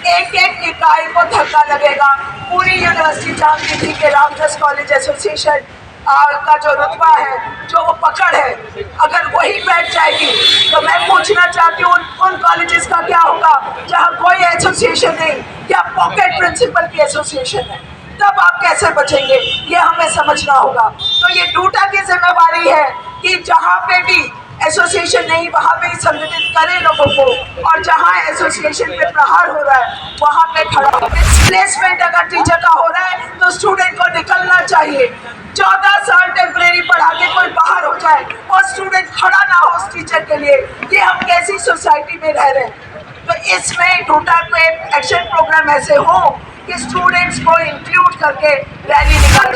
एक एक इकाई को धक्का लगेगा। पूरी यूनिवर्सिटी जानती थी कि रामदास कॉलेज एसोसिएशन का जो रुतबा है, जो वो पकड़ है, अगर वही बैठ जाएगी तो मैं पूछना चाहती हूँ उन कॉलेजेस का क्या होगा जहाँ कोई एसोसिएशन नहीं, क्या पॉकेट प्रिंसिपल की एसोसिएशन है? तब आप कैसे बचेंगे, ये हमें समझना होगा। तो ये डूटा की जिम्मेवारी है कि जहाँ पे भी एसोसिएशन नहीं वहाँ पे संगठित करें लोगों को, और जहाँ एसोसिएशन पे प्रहार हो रहा है वहाँ पे खड़ा हो। डिस्प्लेसमेंट अगर टीचर का हो रहा है तो स्टूडेंट को निकलना चाहिए। 14 साल टेम्परेरी पढ़ा के कोई बाहर हो जाए और स्टूडेंट खड़ा ना हो उस टीचर के लिए, ये हम कैसी सोसाइटी में रह रहे हैं? तो इसमें डूटा पे एक्शन प्रोग्राम ऐसे हो कि स्टूडेंट्स को इंक्लूड करके रैली निकाल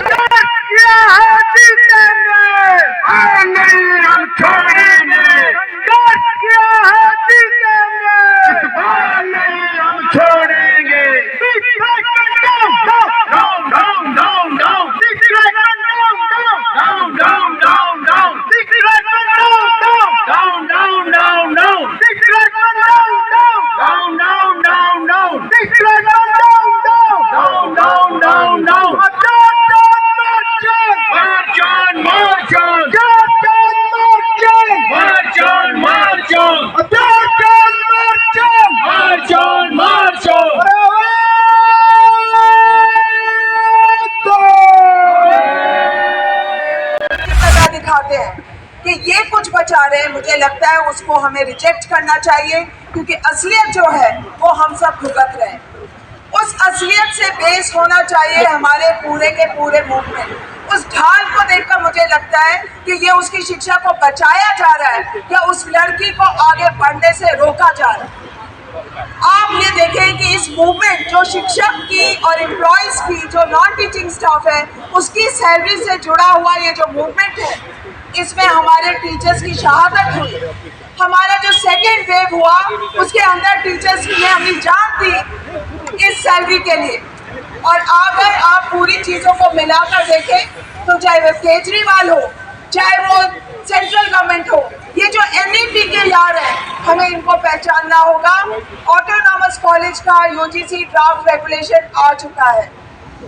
दिखाते हैं कि ये कुछ बचा रहे हैं। मुझे लगता है उसको हमें रिजेक्ट करना चाहिए, क्योंकि असलियत जो है वो हम सब भुगत रहे हैं। उस असलियत से बेस होना चाहिए हमारे पूरे के पूरे मूवमेंट। उस ढाल को देखकर मुझे लगता है कि ये उसकी शिक्षा को बचाया जा रहा है या उस लड़की को आगे बढ़ने से रोका जा रहा है। आप ये देखें कि इस मूवमेंट जो शिक्षक की और एम्प्लॉयज़ की, जो नॉन टीचिंग स्टाफ है, उसकी सैलरी से जुड़ा हुआ ये जो मूवमेंट है, इसमें हमारे टीचर्स की शहादत हुई। हमारा जो सेकेंड वेव हुआ उसके अंदर टीचर्स ने अपनी जान दी इस सैलरी के लिए। और अगर आप पूरी चीज़ों को मिलाकर देखें तो चाहे वो केजरीवाल हो, चाहे वो सेंट्रल गवर्नमेंट हो, ये जो NEP के यार हैं, हमें इनको पहचानना होगा। ऑटोनॉमस कॉलेज का यूजीसी ड्राफ्ट रेगुलेशन आ चुका है,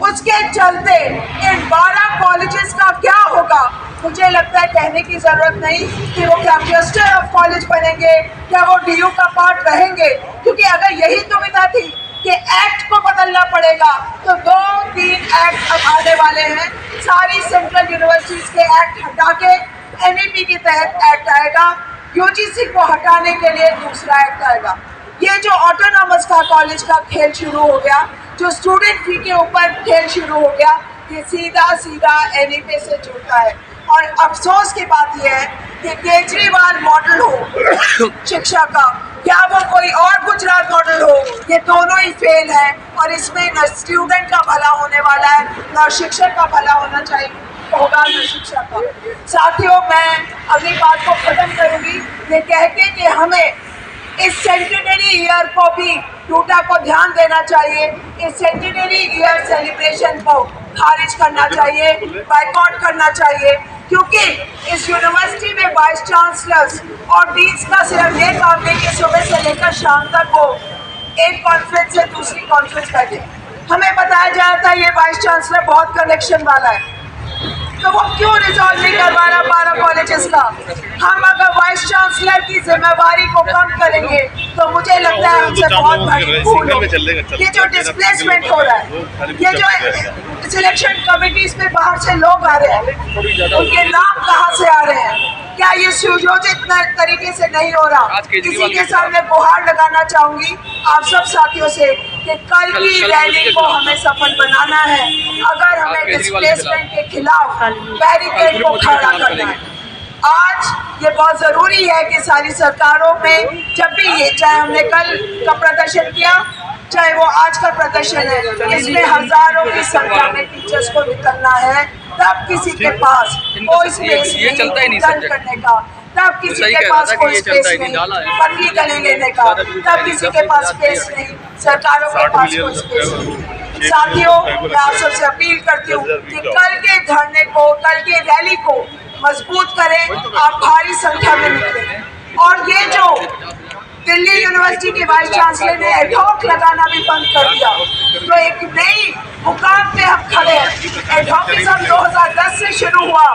उसके चलते इन 12 कॉलेजेस का क्या होगा मुझे लगता है कहने की ज़रूरत नहीं कि वो क्या क्लस्टर ऑफ कॉलेज बनेंगे, क्या वो DU का पार्ट रहेंगे। क्योंकि अगर यही दुविधा थी कि एक्ट को बदलना पड़ेगा तो 2-3 एक्ट अब आने वाले हैं। सारी सेंट्रल यूनिवर्सिटीज़ के एक्ट हटा के NEP के तहत एक्ट आएगा, UGC को हटाने के लिए दूसरा एक्ट आएगा। ये जो ऑटोनॉमस का कॉलेज का खेल शुरू हो गया, जो स्टूडेंट फी के ऊपर खेल शुरू हो गया, ये सीधा सीधा NEP से जुड़ता है। और अफसोस की बात यह है कि केजरीवाल मॉडल हो शिक्षा का, क्या वो कोई और गुजरात मॉडल हो, ये दोनों ही फेल है। और इसमें न स्टूडेंट का भला होने वाला है, न शिक्षक का भला होना चाहिए होगा, न शिक्षा का। साथियों, मैं अगली बात को खत्म करूँगी ये कह के कि हमें इस सेंटिनरी ईयर को भी डूटा को ध्यान देना चाहिए। इस सेंटिनरी ईयर सेलिब्रेशन को खारिज करना चाहिए, बाइकआउट करना चाहिए, क्योंकि इस यूनिवर्सिटी में वाइस चांसलर्स और डीन्स का सिर्फ ये काम है कि सुबह से लेकर शाम तक वो एक कॉन्फ्रेंस से दूसरी कॉन्फ्रेंस बैठे। हमें बताया जाता है ये वाइस चांसलर बहुत कनेक्शन वाला है, तो वो क्यों रिजॉल्व नहीं करवा रहा 12 कॉलेजेस का? हम अगर वाइस चांसलर की जिम्मेवारी को कम करेंगे तो मुझे लगता है हमसे बहुत बड़ी भूल होगी। ये जो डिस्प्लेसमेंट हो रहा है, ये जो सिलेक्शन कमिटीज में बाहर से लोग आ रहे हैं, उनके नाम कहाँ से आ रहे हैं? क्या ये सुयोजित तरीके से नहीं हो रहा? इसी के सामने गुहार लगाना चाहूंगी आप सब साथियों से कि कल की रैली को हमें सफल बनाना है। अगर हमें डिस्प्लेसमेंट के खिलाफ बैरिकेड को खड़ा करना है, आज ये बहुत ज़रूरी है कि सारी सरकारों में जब भी ये, चाहे हमने कल का प्रदर्शन किया, चाहे वो आज का प्रदर्शन है, इसमें हजारों की संख्या में टीचर्स को निकलना है। तब किसी के पास कोई स्पेस नहीं करने का, तब किसी के पास कोई स्पेस नहीं पतली गली लेने का, तब किसी के पास स्पेस नहीं, सरकारों के पास कोई स्पेस नहीं। साथियों, मैं आप सबसे अपील करती हूँ कि कल के धरने को, कल के रैली को मजबूत करें, आप भारी संख्या में निकलें। और ये जो दिल्ली यूनिवर्सिटी के वाइस चांसलर ने एडहॉक लगाना भी बंद कर दिया। तो एक नई मुकाम पे हम खड़े हैं। एडहॉकिज्म 2010 से शुरू हुआ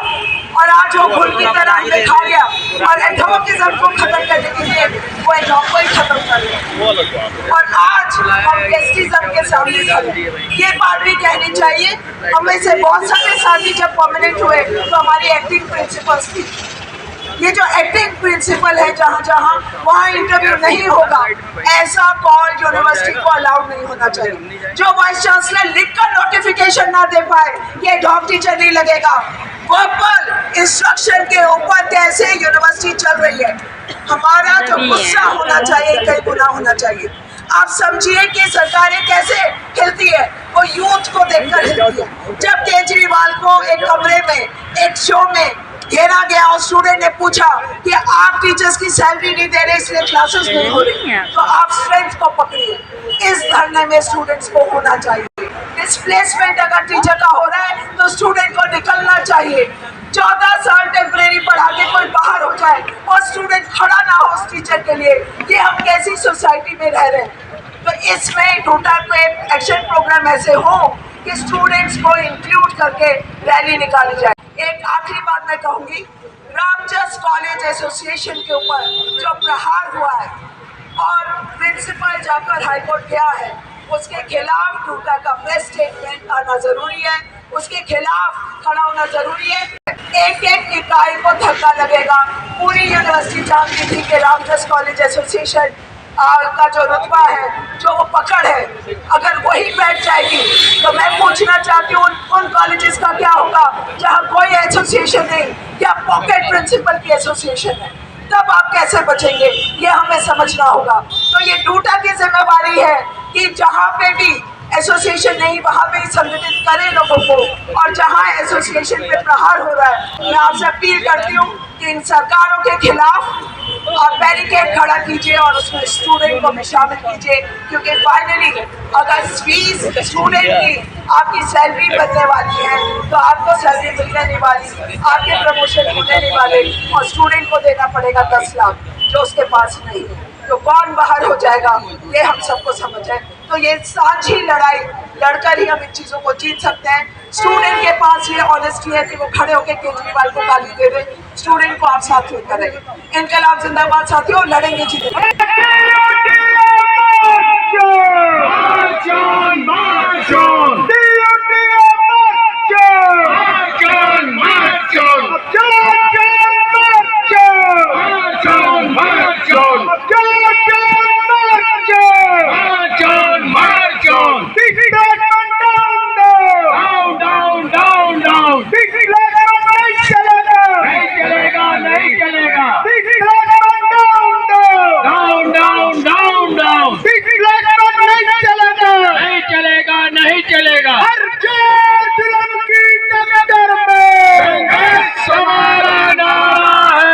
और आज वो घुल की तरह दिखा गया और एडहॉकिज्म को खत्म करने के लिए वो एडहॉक को ही खत्म कर दिया। और आज हम गेस्टिज्म के सामने खड़े हैं। ये बात भी कहनी चाहिए, हमें से बहुत सारे साथी जब परमानेंट हुए तो हमारी एक्टिंग प्रिंसिपल्स थी। ये जो एक्टिंग प्रिंसिपल है जहाँ जहाँ वहाँ इंटरव्यू नहीं होगा, ऐसा कॉल यूनिवर्सिटी को अलाउड नहीं होना चाहिए। जो वाइस चांसलर लिखकर नोटिफिकेशन ना दे पाए ये डॉग टीचर नहीं लगेगा। वर्बल इंस्ट्रक्शन के ऊपर कैसे यूनिवर्सिटी चल रही है, हमारा जो गुस्सा होना चाहिए कई गुना होना चाहिए। आप समझिए कि सरकारें कैसे हिलती है, वो यूथ को देखकर हिलती है। जब केजरीवाल को एक कमरे में एक शो में घेरा गया और स्टूडेंट ने पूछा कि आप टीचर्स की सैलरी नहीं दे रहे इसलिए क्लासेस नहीं हो रही, तो आप स्ट्रेंथ को पकड़िए। इस धरने में स्टूडेंट्स को होना चाहिए। डिस्प्लेसमेंट अगर टीचर का हो रहा है तो स्टूडेंट को निकलना चाहिए। 14 साल टेम्परेरी पढ़ा के कोई बाहर हो जाए और स्टूडेंट खड़ा ना हो उस टीचर के लिए, ये हम कैसी सोसाइटी में रह रहे हैं। तो इसमें टोटल पे एक्शन प्रोग्राम ऐसे हो कि स्टूडेंट्स को इंक्लूड करके रैली निकाली जाए। एक आखिरी बात मैं कहूँगी, रामजस कॉलेज एसोसिएशन के ऊपर जो प्रहार हुआ है और प्रिंसिपल जाकर हाईकोर्ट गया है, उसके खिलाफ टूटा का प्रेस स्टेटमेंट आना जरूरी है, उसके खिलाफ खड़ा होना जरूरी है। एक एक इकाई को धक्का लगेगा। पूरी यूनिवर्सिटी जानती थी कि रामजस कॉलेज एसोसिएशन का जो रुतबा है, जो वो पकड़ है, अगर वही बैठ जाएगी तो मैं पूछना चाहती हूँ उन कॉलेजेस का क्या होगा जहाँ कोई एसोसिएशन नहीं, क्या पॉकेट प्रिंसिपल की एसोसिएशन है, तब आप कैसे बचेंगे, ये हमें समझना होगा। तो ये टूटा की जिम्मेवारी है कि जहाँ पे भी एसोसिएशन नहीं वहाँ पे ही संगठित करें लोगों को, और जहाँ एसोसिएशन पे प्रहार हो रहा है मैं आपसे अपील करती हूँ कि इन सरकारों के खिलाफ और बैरिकेड खड़ा कीजिए और उसमें स्टूडेंट को भी शामिल कीजिए, क्योंकि फाइनली अगर फीस स्टूडेंट की आपकी सैलरी बनने वाली है तो आपको सैलरी मिलने नहीं वाली, आपके प्रमोशन होने नहीं वाले और स्टूडेंट को देना पड़ेगा 10 लाख जो उसके पास नहीं है। तो कौन बाहर हो जाएगा ये हम सबको समझ है। तो ये साझी लड़ाई लड़कर ही हम इन चीज़ों को जीत सकते हैं। स्टूडेंट के पास ये ऑनेस्टी है कि वो खड़े होकर केजरीवाल को गाली दे रहे, स्टूडेंट को आप साथ लेकर रहेंगे। इनकलाब जिंदाबाद साथियों, लड़ेंगे जीतेंगे।